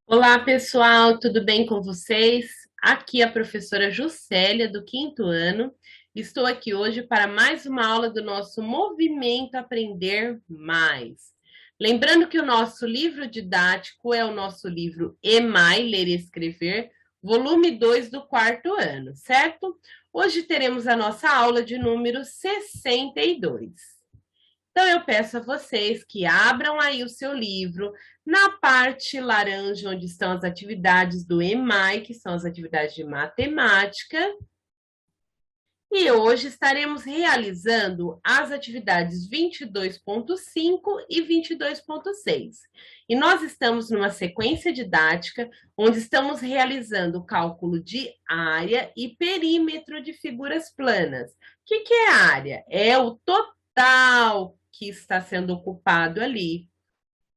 Olá, pessoal, tudo bem com vocês? Aqui é a professora Juscelia, do quinto ano. Estou aqui hoje para mais uma aula do nosso Movimento Aprender Mais. Lembrando que o nosso livro didático é o nosso livro EMAI, Ler e Escrever, volume 2 do quarto ano, certo? Hoje teremos a nossa aula de número 62. Então, eu peço a vocês que abram aí o seu livro na parte laranja, onde estão as atividades do EMAI, que são as atividades de matemática. E hoje estaremos realizando as atividades 22.5 e 22.6. E nós estamos numa sequência didática onde estamos realizando o cálculo de área e perímetro de figuras planas. O que é área? É o total que está sendo ocupado ali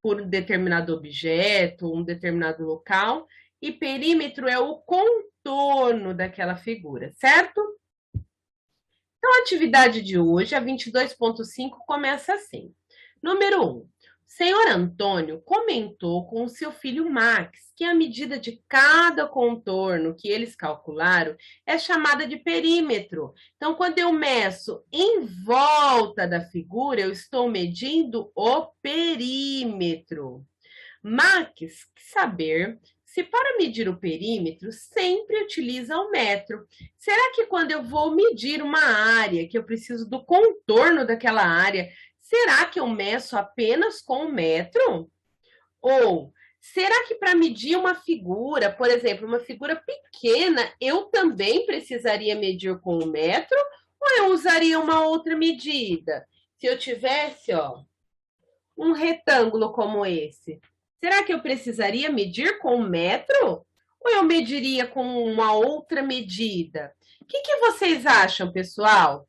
por um determinado objeto, um determinado local, e perímetro é o contorno daquela figura, certo? Então, a atividade de hoje, a 22.5, começa assim. Número 1. Senhor Antônio comentou com o seu filho Max que a medida de cada contorno que eles calcularam é chamada de perímetro. Então, quando eu meço em volta da figura, eu estou medindo o perímetro. Max quis saber se para medir o perímetro sempre utiliza o metro. Será que quando eu vou medir uma área, que eu preciso do contorno daquela área, será que eu meço apenas com o metro? Ou será que para medir uma figura, por exemplo, uma figura pequena, eu também precisaria medir com o metro? Ou eu usaria uma outra medida? Se eu tivesse, ó, um retângulo como esse, será que eu precisaria medir com um metro? Ou eu mediria com uma outra medida? O que vocês acham, pessoal?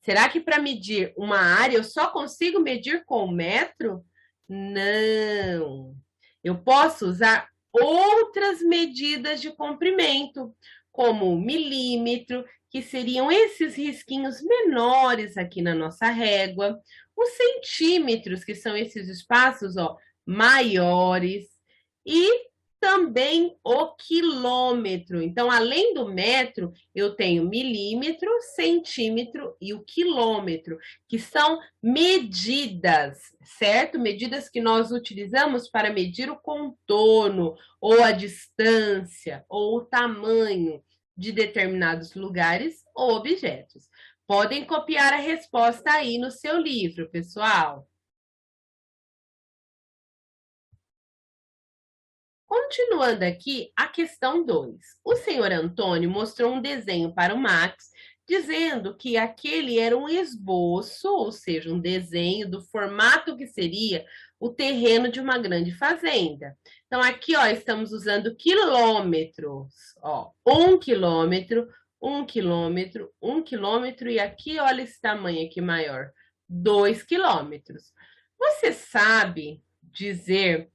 Será que para medir uma área eu só consigo medir com um metro? Não. Eu posso usar outras medidas de comprimento, como o milímetro, que seriam esses risquinhos menores aqui na nossa régua, os centímetros, que são esses espaços, ó, maiores, e também o quilômetro. Então, além do metro, eu tenho milímetro, centímetro e o quilômetro, que são medidas, certo? Medidas que nós utilizamos para medir o contorno, ou a distância, ou o tamanho de determinados lugares ou objetos. Podem copiar a resposta aí no seu livro, pessoal. Continuando aqui, a questão 2. O senhor Antônio mostrou um desenho para o Max, dizendo que aquele era um esboço, ou seja, um desenho do formato que seria o terreno de uma grande fazenda. Então, aqui, ó, estamos usando quilômetros, ó, 1 quilômetro, 1 quilômetro, 1 quilômetro, e aqui, olha esse tamanho aqui maior, 2 quilômetros. Você sabe dizer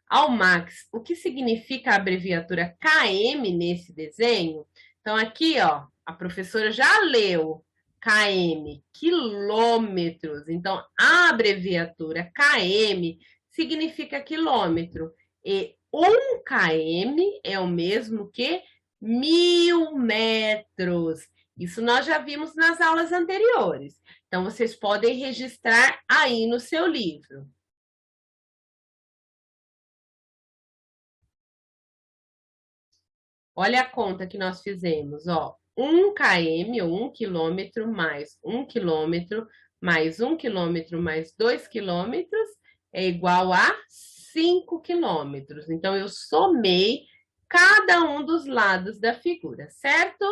ao Max o que significa a abreviatura KM nesse desenho? Então, aqui, ó, a professora já leu KM, quilômetros. Então, a abreviatura KM significa quilômetro. E 1 km é o mesmo que 1.000 metros. Isso nós já vimos nas aulas anteriores. Então, vocês podem registrar aí no seu livro. Olha a conta que nós fizemos, ó. 1 km, ou 1 quilômetro, mais 1 quilômetro, mais 1 quilômetro, mais 2 quilômetros, é igual a 5 quilômetros. Então, eu somei cada um dos lados da figura, certo?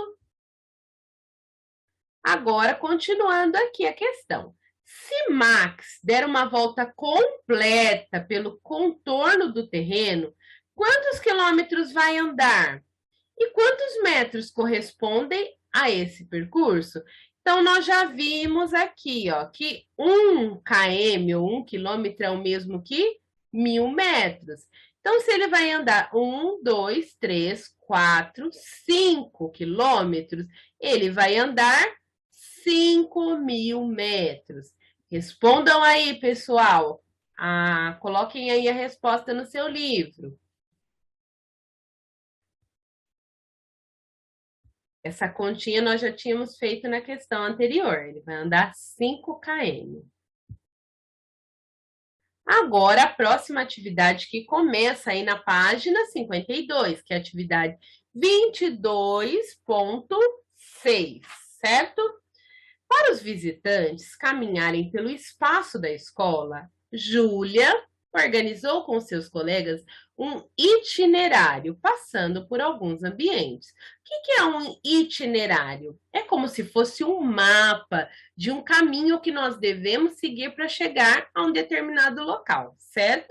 Agora, continuando aqui a questão. Se Max der uma volta completa pelo contorno do terreno, quantos quilômetros vai andar? E quantos metros correspondem a esse percurso? Então, nós já vimos aqui, ó, que 1 km ou 1 quilômetro é o mesmo que 1.000 metros. Então, se ele vai andar 1, 2, 3, 4, 5 quilômetros, ele vai andar 5.000 metros. Respondam aí, pessoal. Coloquem aí a resposta no seu livro. Essa continha nós já tínhamos feito na questão anterior. Ele vai andar 5 km. Agora, a próxima atividade que começa aí na página 52, que é a atividade 22.6, certo? Para os visitantes caminharem pelo espaço da escola, Júlia organizou com seus colegas um itinerário, passando por alguns ambientes. O que é um itinerário? É como se fosse um mapa de um caminho que nós devemos seguir para chegar a um determinado local, certo?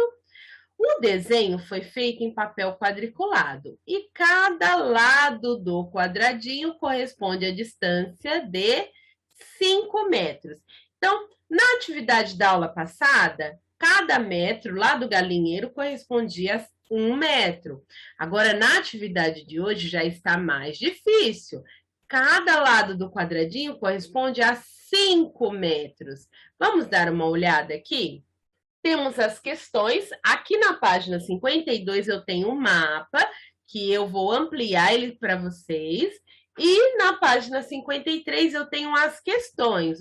O desenho foi feito em papel quadriculado e cada lado do quadradinho corresponde à distância de 5 metros. Então, na atividade da aula passada, cada metro lá do galinheiro correspondia a 1 metro. Agora, na atividade de hoje, já está mais difícil. Cada lado do quadradinho corresponde a 5 metros. Vamos dar uma olhada aqui? Temos as questões. Aqui na página 52 eu tenho um mapa, que eu vou ampliar ele para vocês. E na página 53 eu tenho as questões.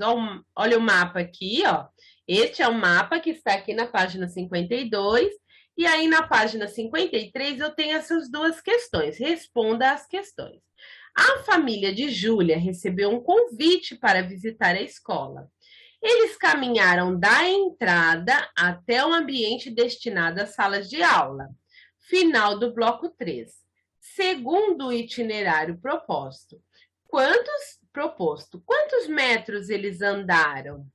Olha o mapa aqui, ó. Este é o mapa que está aqui na página 52. E aí na página 53 eu tenho essas duas questões. Responda às questões. A família de Júlia recebeu um convite para visitar a escola. Eles caminharam da entrada até o ambiente destinado às salas de aula. Final do bloco 3. Segundo o itinerário proposto, quantos metros eles andaram?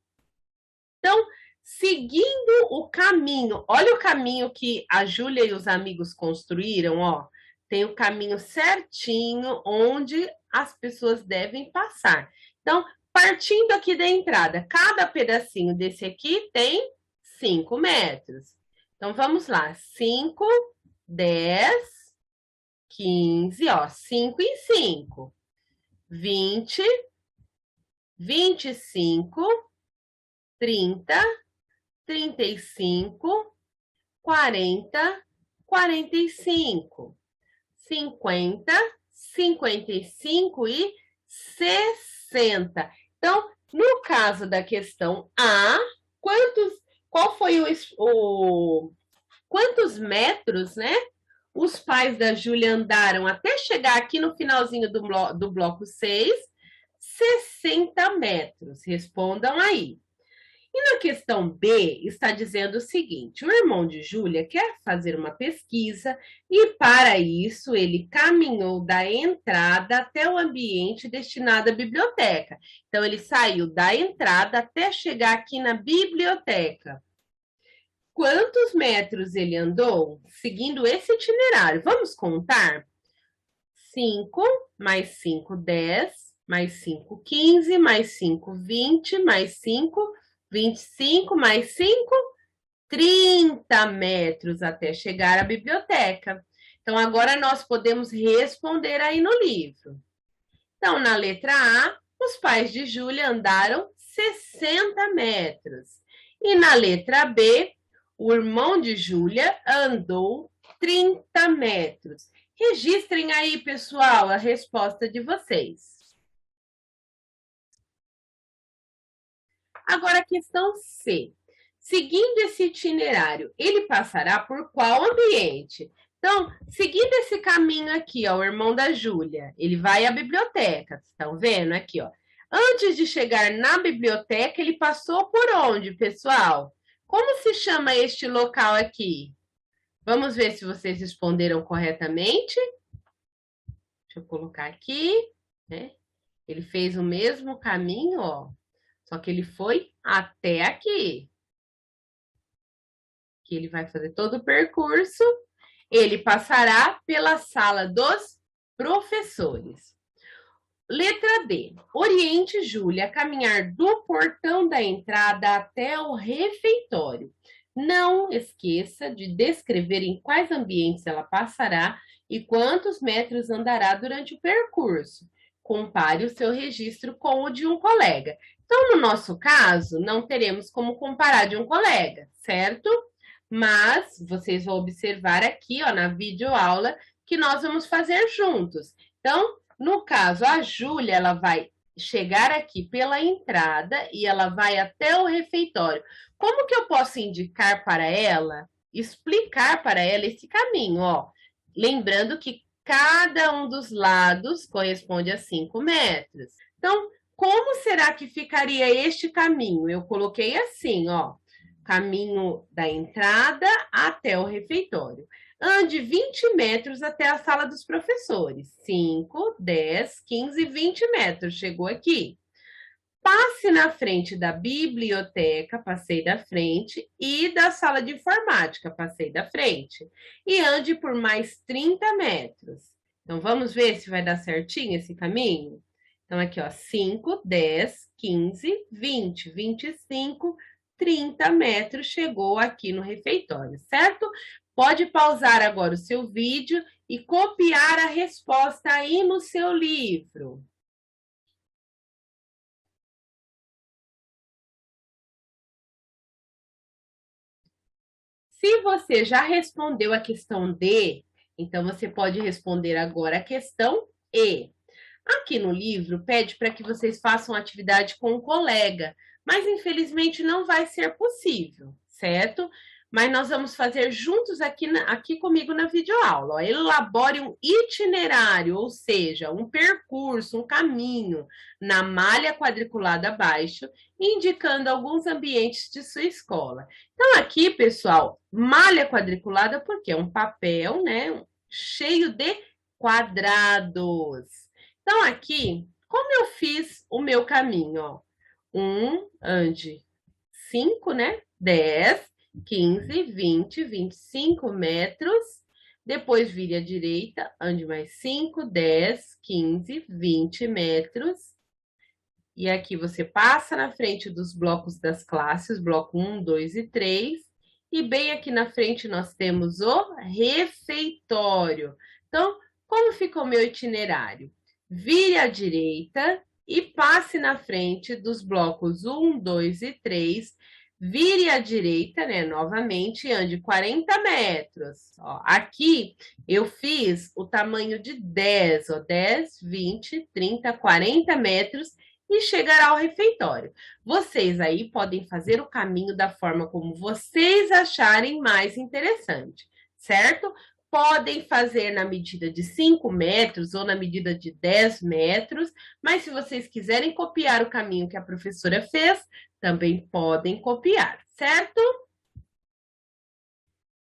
Então, seguindo o caminho, olha o caminho que a Júlia e os amigos construíram, ó. Tem o caminho certinho onde as pessoas devem passar. Então, partindo aqui da entrada, cada pedacinho desse aqui tem 5 metros. Então, vamos lá. 5, 10, 15, ó, 5 e 5. 20, 25, 30, 35, 40, 45, 50, 55 e 60. Então, no caso da questão A, quantos metros, né? Os pais da Júlia andaram até chegar aqui no finalzinho do bloco 6, 60 metros. Respondam aí. E na questão B, está dizendo o seguinte: o irmão de Júlia quer fazer uma pesquisa e, para isso, ele caminhou da entrada até o ambiente destinado à biblioteca. Então, ele saiu da entrada até chegar aqui na biblioteca. Quantos metros ele andou seguindo esse itinerário? Vamos contar? 5, mais 5, 10, mais 5, 15, mais 5, 20, mais 5, 25, mais 5, 30 metros até chegar à biblioteca. Então, agora nós podemos responder aí no livro. Então, na letra A, os pais de Júlia andaram 60 metros. E na letra B, o irmão de Júlia andou 30 metros. Registrem aí, pessoal, a resposta de vocês. Agora, a questão C. Seguindo esse itinerário, ele passará por qual ambiente? Então, seguindo esse caminho aqui, ó, o irmão da Júlia, ele vai à biblioteca. Estão vendo aqui, ó? Antes de chegar na biblioteca, ele passou por onde, pessoal? Como se chama este local aqui? Vamos ver se vocês responderam corretamente. Deixa eu colocar aqui, né? Ele fez o mesmo caminho, ó. Só que ele foi até aqui. Que ele vai fazer todo o percurso. Ele passará pela sala dos professores. Letra D. Oriente Júlia a caminhar do portão da entrada até o refeitório. Não esqueça de descrever em quais ambientes ela passará e quantos metros andará durante o percurso. Compare o seu registro com o de um colega. Então, no nosso caso, não teremos como comparar de um colega, certo? Mas vocês vão observar aqui, ó, na videoaula, que nós vamos fazer juntos. Então, No caso, a Júlia, ela vai chegar aqui pela entrada e ela vai até o refeitório. Como que eu posso indicar para ela, explicar para ela esse caminho, ó? Lembrando que cada um dos lados corresponde a 5 metros. Então, como será que ficaria este caminho? Eu coloquei assim, ó, caminho da entrada até o refeitório. Ande 20 metros até a sala dos professores. 5, 10, 15, 20 metros. Chegou aqui. Passe na frente da biblioteca, passei da frente, e da sala de informática, passei da frente. E ande por mais 30 metros. Então, vamos ver se vai dar certinho esse caminho? Então, aqui, ó, 5, 10, 15, 20, 25, 30 metros, chegou aqui no refeitório, certo? Pode pausar agora o seu vídeo e copiar a resposta aí no seu livro. Se você já respondeu a questão D, então você pode responder agora a questão E. Aqui no livro pede para que vocês façam atividade com um colega, mas infelizmente não vai ser possível, certo? Mas nós vamos fazer juntos aqui comigo na videoaula. Ó. Elabore um itinerário, ou seja, um percurso, um caminho na malha quadriculada abaixo, indicando alguns ambientes de sua escola. Então, aqui, pessoal, malha quadriculada, porque é um papel, né, cheio de quadrados. Então, aqui, como eu fiz o meu caminho, ó, ande 5, né, 10, 15, 20, 25 metros, depois vire à direita, ande mais 5, 10, 15, 20 metros, e aqui você passa na frente dos blocos das classes, bloco 1, 2 e 3, e bem aqui na frente nós temos o refeitório. Então, como ficou o meu itinerário? Vire à direita e passe na frente dos blocos 1, 2 e 3, vire à direita, né, novamente, e ande 40 metros. Ó, aqui eu fiz o tamanho de 10, ó, 10, 20, 30, 40 metros, e chegará ao refeitório. Vocês aí podem fazer o caminho da forma como vocês acharem mais interessante, certo? Podem fazer na medida de 5 metros ou na medida de 10 metros, mas se vocês quiserem copiar o caminho que a professora fez, também podem copiar, certo?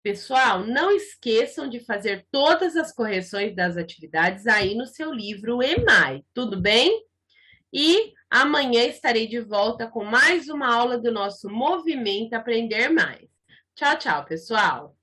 Pessoal, não esqueçam de fazer todas as correções das atividades aí no seu livro EMAI, tudo bem? E amanhã estarei de volta com mais uma aula do nosso movimento Aprender Mais. Tchau, tchau, pessoal!